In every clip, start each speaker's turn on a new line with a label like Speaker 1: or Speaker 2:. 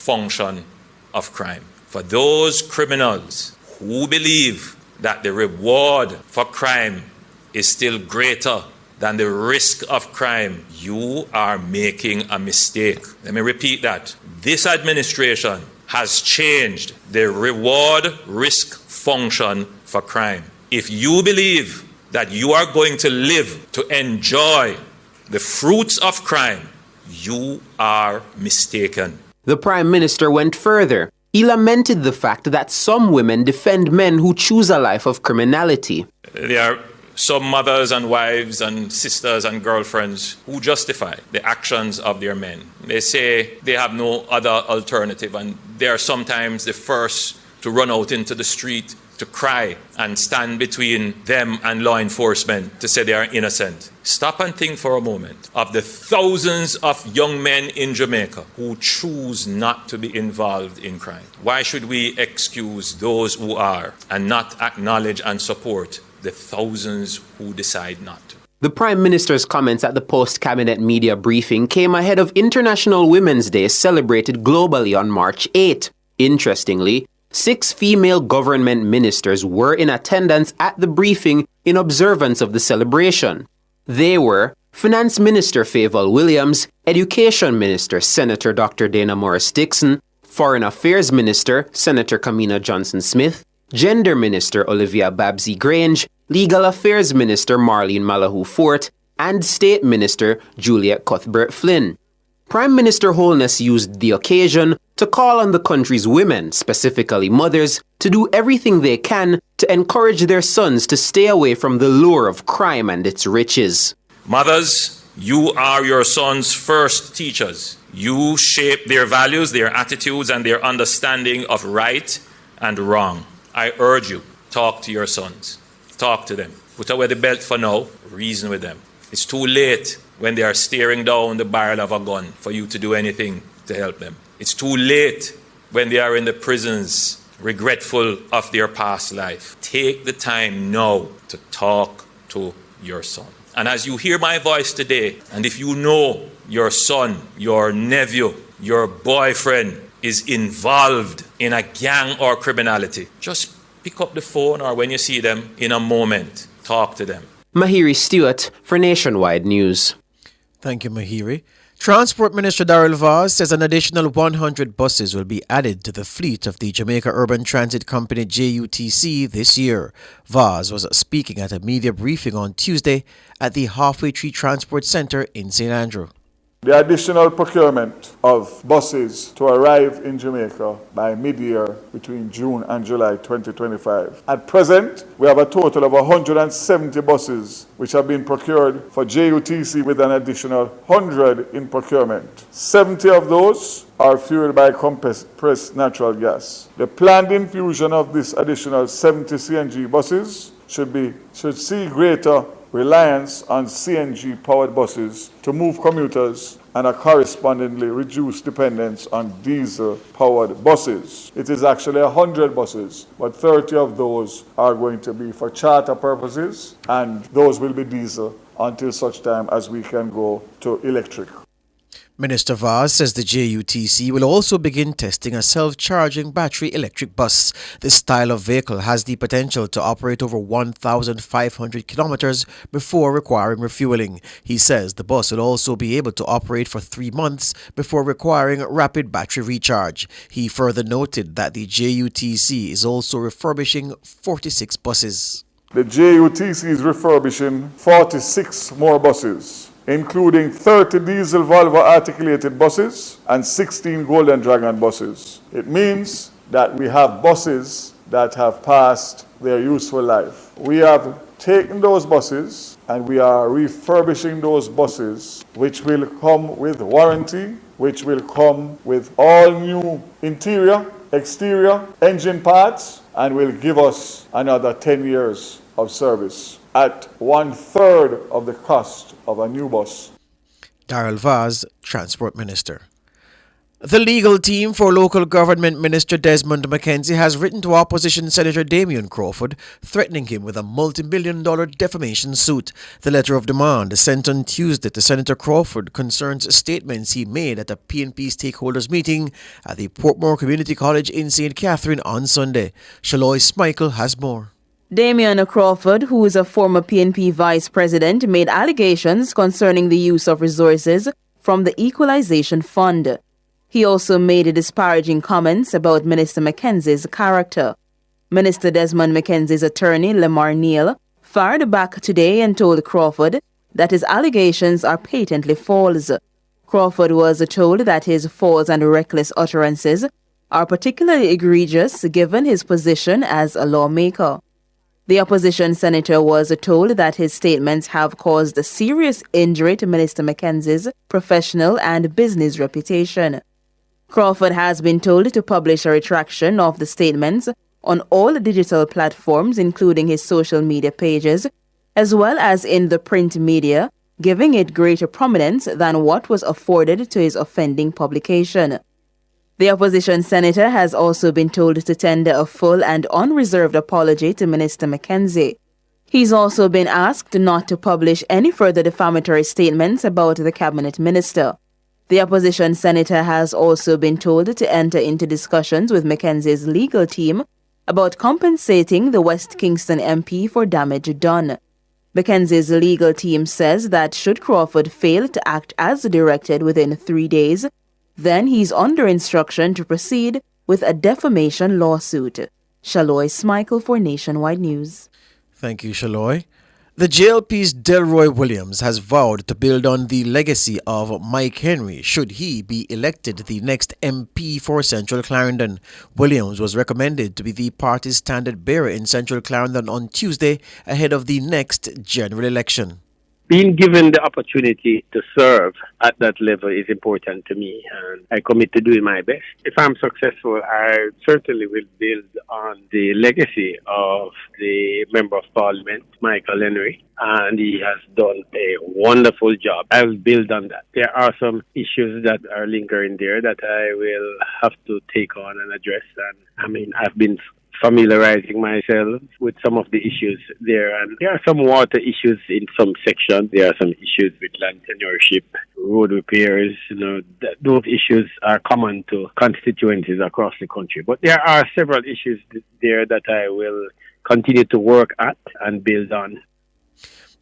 Speaker 1: function of crime. For those criminals who believe that the reward for crime is still greater than the risk of crime, you are making a mistake. Let me repeat that. This administration has changed the reward-risk function for crime. If you believe that you are going to live to enjoy the fruits of crime, you are mistaken.
Speaker 2: The Prime Minister went further. He lamented the fact that some women defend men who choose a life of criminality.
Speaker 1: There are some mothers and wives and sisters and girlfriends who justify the actions of their men. They say they have no other alternative, and they are sometimes the first to run out into the street to cry and stand between them and law enforcement to say they are innocent. Stop and think for a moment of the thousands of young men in Jamaica who choose not to be involved in crime. Why should we excuse those who are and not acknowledge and support the thousands who decide not to?
Speaker 2: The Prime Minister's comments at the post-cabinet media briefing came ahead of International Women's Day celebrated globally on March 8. Interestingly, 6 female government ministers were in attendance at the briefing in observance of the celebration. They were Finance Minister Fayval Williams, Education Minister Senator Dr. Dana Morris Dixon, Foreign Affairs Minister Senator Kamina Johnson-Smith, Gender Minister Olivia Babsy Grange, Legal Affairs Minister Marlene Malahou Fort, and State Minister Juliet Cuthbert Flynn. Prime Minister Holness used the occasion to call on the country's women, specifically mothers, to do everything they can to encourage their sons to stay away from the lure of crime and its riches.
Speaker 1: Mothers, you are your sons' first teachers. You shape their values, their attitudes, and their understanding of right and wrong. I urge you, talk to your sons. Talk to them. Put away the belt for now. Reason with them. It's too late when they are staring down the barrel of a gun for you to do anything to help them. It's too late when they are in the prisons, regretful of their past life. Take the time now to talk to your son. And as you hear my voice today, and if you know your son, your nephew, your boyfriend is involved in a gang or criminality, just pick up the phone, or when you see them in a moment, talk to them.
Speaker 2: Mahiri Stewart for Nationwide News.
Speaker 3: Thank you, Mahiri. Transport Minister Darrell Vaz says an additional 100 buses will be added to the fleet of the Jamaica Urban Transit Company JUTC this year. Vaz was speaking at a media briefing on Tuesday at the Halfway Tree Transport Centre in St. Andrew.
Speaker 4: The additional procurement of buses to arrive in Jamaica by mid-year between June and July 2025. At present, we have a total of 170 buses which have been procured for JUTC with an additional 100 in procurement. 70 of those are fueled by compressed natural gas. The planned infusion of this additional 70 CNG buses should see greater reliance on CNG-powered buses to move commuters and a correspondingly reduced dependence on diesel-powered buses. It is actually 100 buses, but 30 of those are going to be for charter purposes, and those will be diesel until such time as we can go to electric.
Speaker 3: Minister Vaz says the JUTC will also begin testing a self-charging battery electric bus. This style of vehicle has the potential to operate over 1,500 kilometers before requiring refueling. He says the bus will also be able to operate for 3 months before requiring rapid battery recharge. He further noted that the JUTC is also refurbishing 46 buses.
Speaker 4: The JUTC is refurbishing 46 more buses, including 30 diesel Volvo articulated buses and 16 Golden Dragon buses. It means that we have buses that have passed their useful life. We have taken those buses and we are refurbishing those buses, which will come with warranty, which will come with all new interior, exterior, engine parts, and will give us another 10 years of service at 1/3 of the cost of a new bus.
Speaker 3: Darrell Vaz, Transport Minister. The legal team for local government minister Desmond McKenzie has written to opposition Senator Damian Crawford, threatening him with a multi-million-dollar defamation suit. The letter of demand sent on Tuesday to Senator Crawford concerns statements he made at a PNP stakeholders meeting at the Portmore Community College in St. Catherine on Sunday. Shaloy Smichael has more.
Speaker 5: Damian Crawford, who is a former PNP vice president, made allegations concerning the use of resources from the Equalization Fund. He also made disparaging comments about Minister McKenzie's character. Minister Desmond McKenzie's attorney, Lamar Neal, fired back today and told Crawford that his allegations are patently false. Crawford was told that his false and reckless utterances are particularly egregious given his position as a lawmaker. The opposition senator was told that his statements have caused a serious injury to Minister McKenzie's professional and business reputation. Crawford has been told to publish a retraction of the statements on all digital platforms, including his social media pages, as well as in the print media, giving it greater prominence than what was afforded to his offending publication. The opposition senator has also been told to tender a full and unreserved apology to Minister McKenzie. He's also been asked not to publish any further defamatory statements about the cabinet minister. The opposition senator has also been told to enter into discussions with McKenzie's legal team about compensating the West Kingston MP for damage done. McKenzie's legal team says that should Crawford fail to act as directed within 3 days, then he's under instruction to proceed with a defamation lawsuit. Shaloy Smichael for Nationwide News.
Speaker 3: Thank you, Shaloy. The JLP's Delroy Williams has vowed to build on the legacy of Mike Henry should he be elected the next MP for Central Clarendon. Williams was recommended to be the party's standard bearer in Central Clarendon on Tuesday ahead of the next general election.
Speaker 6: Being given the opportunity to serve at that level is important to me, and I commit to doing my best. If I'm successful, I certainly will build on the legacy of the Member of Parliament, Michael Henry, and he has done a wonderful job. I will build on that. There are some issues that are lingering there that I will have to take on and address, and I've been familiarizing myself with some of the issues there. And there are some water issues in some sections. There are some issues with land tenureship, road repairs. Those issues are common to constituencies across the country. But there are several issues there that I will continue to work at and build on.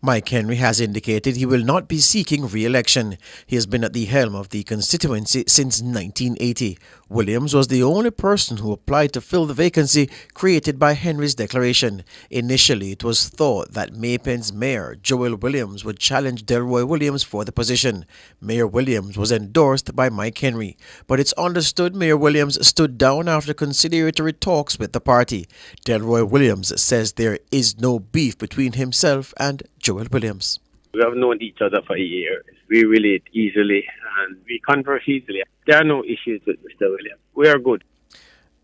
Speaker 3: Mike Henry has indicated he will not be seeking re-election. He has been at the helm of the constituency since 1980. Williams was the only person who applied to fill the vacancy created by Henry's declaration. Initially, it was thought that Maypen's mayor, Joel Williams, would challenge Delroy Williams for the position. Mayor Williams was endorsed by Mike Henry, but it's understood Mayor Williams stood down after conciliatory talks with the party. Delroy Williams says there is no beef between himself and Joel Williams.
Speaker 6: We have known each other for years. We relate easily and we converse easily. There are no issues with Mr. Williams. We are good.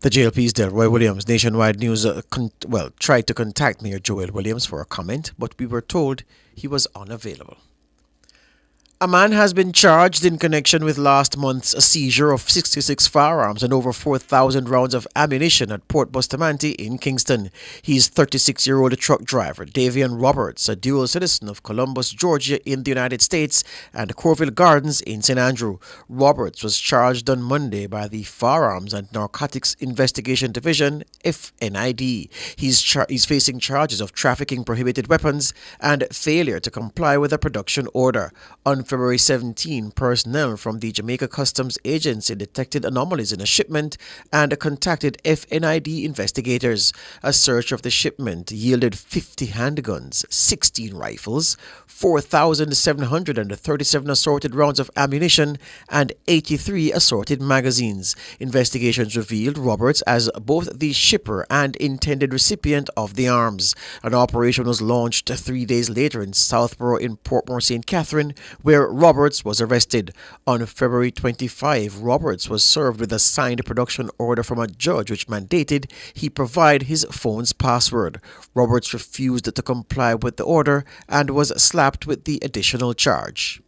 Speaker 3: The JLP's Delroy Williams. Nationwide News tried to contact Mayor Joel Williams for a comment, but we were told he was unavailable. A man has been charged in connection with last month's seizure of 66 firearms and over 4,000 rounds of ammunition at Port Bustamante in Kingston. He's 36-year-old truck driver Davian Roberts, a dual citizen of Columbus, Georgia in the United States and Corville Gardens in St. Andrew. Roberts was charged on Monday by the Firearms and Narcotics Investigation Division, FNID. He's facing charges of trafficking prohibited weapons and failure to comply with a production order. On February 17, personnel from the Jamaica Customs Agency detected anomalies in a shipment and contacted FNID investigators. A search of the shipment yielded 50 handguns, 16 rifles, 4,737 assorted rounds of ammunition, and 83 assorted magazines. Investigations revealed Roberts as both the shipper and intended recipient of the arms. An operation was launched 3 days later in Southborough in Portmore, St. Catherine, where Roberts was arrested. On February 25, Roberts was served with a signed production order from a judge which mandated he provide his phone's password. Roberts refused to comply with the order and was slapped with the additional charge.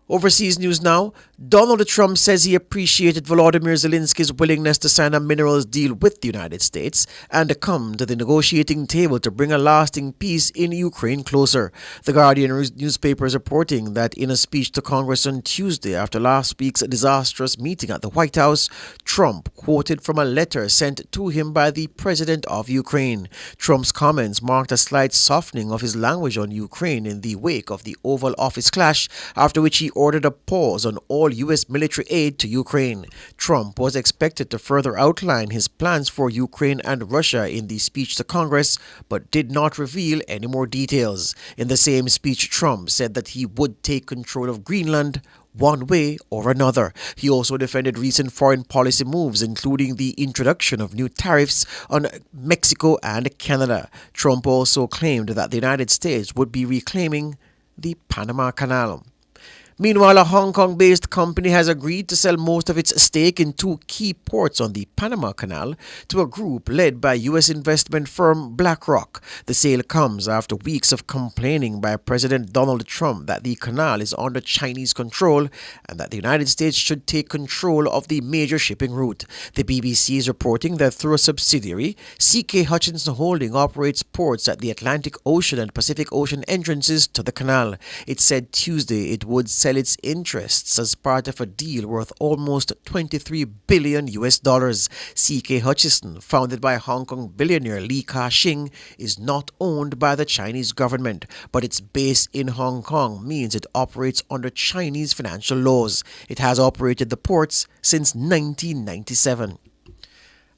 Speaker 3: Overseas news now. Donald Trump says he appreciated Volodymyr Zelensky's willingness to sign a minerals deal with the United States and to come to the negotiating table to bring a lasting peace in Ukraine closer. The Guardian newspaper is reporting that in a speech to Congress on Tuesday after last week's disastrous meeting at the White House, Trump quoted from a letter sent to him by the president of Ukraine. Trump's comments marked a slight softening of his language on Ukraine in the wake of the Oval Office clash, after which he ordered a pause on all U.S. military aid to Ukraine. Trump was expected to further outline his plans for Ukraine and Russia in the speech to Congress, but did not reveal any more details. In the same speech, Trump said that he would take control of Greenland one way or another. He also defended recent foreign policy moves, including the introduction of new tariffs on Mexico and Canada. Trump also claimed that the United States would be reclaiming the Panama Canal. Meanwhile, a Hong Kong-based company has agreed to sell most of its stake in two key ports on the Panama Canal to a group led by U.S. investment firm BlackRock. The sale comes after weeks of complaining by President Donald Trump that the canal is under Chinese control and that the United States should take control of the major shipping route. The BBC is reporting that through a subsidiary, CK Hutchinson Holding operates ports at the Atlantic Ocean and Pacific Ocean entrances to the canal. It said Tuesday it would sell its interests as part of a deal worth almost $23 billion. CK Hutchison, founded by Hong Kong billionaire Li Ka-shing, is not owned by the Chinese government, but its base in Hong Kong means it operates under Chinese financial laws. It has operated the ports since 1997.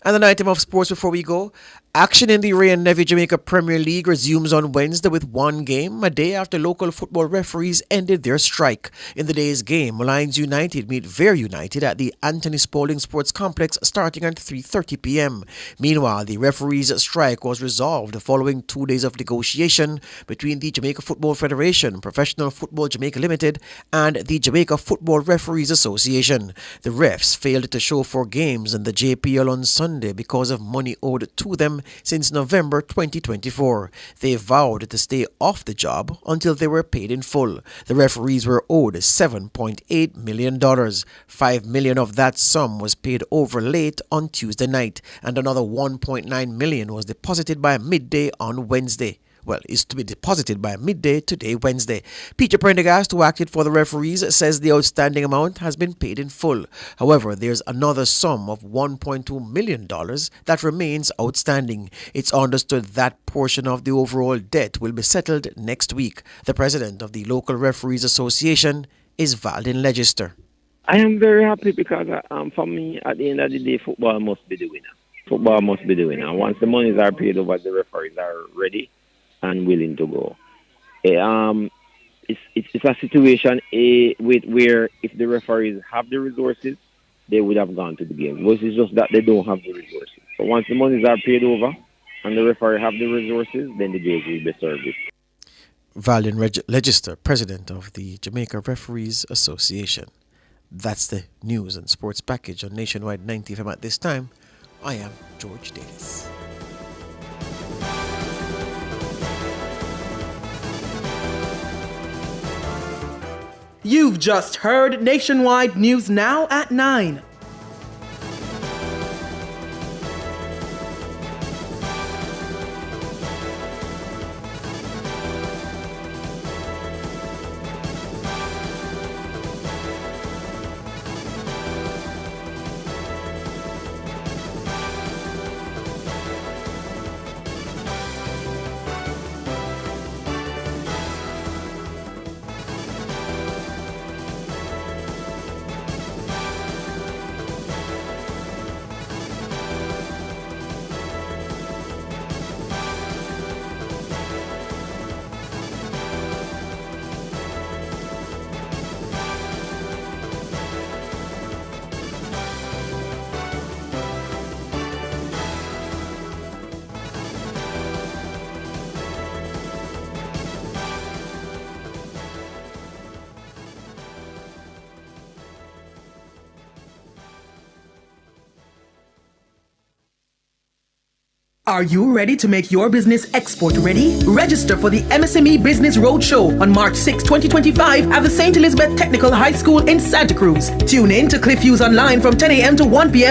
Speaker 3: And an item of sports before we go. Action in the Ray and Nevy Jamaica Premier League resumes on Wednesday with one game, a day after local football referees ended their strike. In the day's game, Lions United meet Vere United at the Anthony Spaulding Sports Complex starting at 3:30 p.m. Meanwhile, the referees' strike was resolved following 2 days of negotiation between the Jamaica Football Federation, Professional Football Jamaica Limited, and the Jamaica Football Referees Association. The refs failed to show for games in the JPL on Sunday because of money owed to them since November 2024. They vowed to stay off the job until they were paid in full. The referees were owed $7.8 million. $5 million of that sum was paid over late on Tuesday night, and another $1.9 million was deposited by midday on Wednesday. Well, is to be deposited by midday today, Wednesday. Peter Prendergast, who acted for the referees, says the outstanding amount has been paid in full. However, there's another sum of $1.2 million that remains outstanding. It's understood that portion of the overall debt will be settled next week. The president of the Local Referees Association is Valdin Legister.
Speaker 7: I am very happy because for me, at the end of the day, football must be the winner. Football must be the winner. Once the monies are paid over, the referees are ready and willing to go. It's a situation where if the referees have the resources, they would have gone to the game. But it's just that they don't have the resources. But once the monies are paid over and the referee have the resources, then the days will be served.
Speaker 3: Valiant Legister, president of the Jamaica Referees Association. That's the news and sports package on Nationwide 90 FM at this time. I am George Davis.
Speaker 8: You've just heard Nationwide News Now at 9. Are you ready to make your business export ready? Register for the MSME Business Roadshow on March 6, 2025 at the St. Elizabeth Technical High School in Santa Cruz. Tune in to Cliff Hughes Online from 10 a.m. to 1 p.m.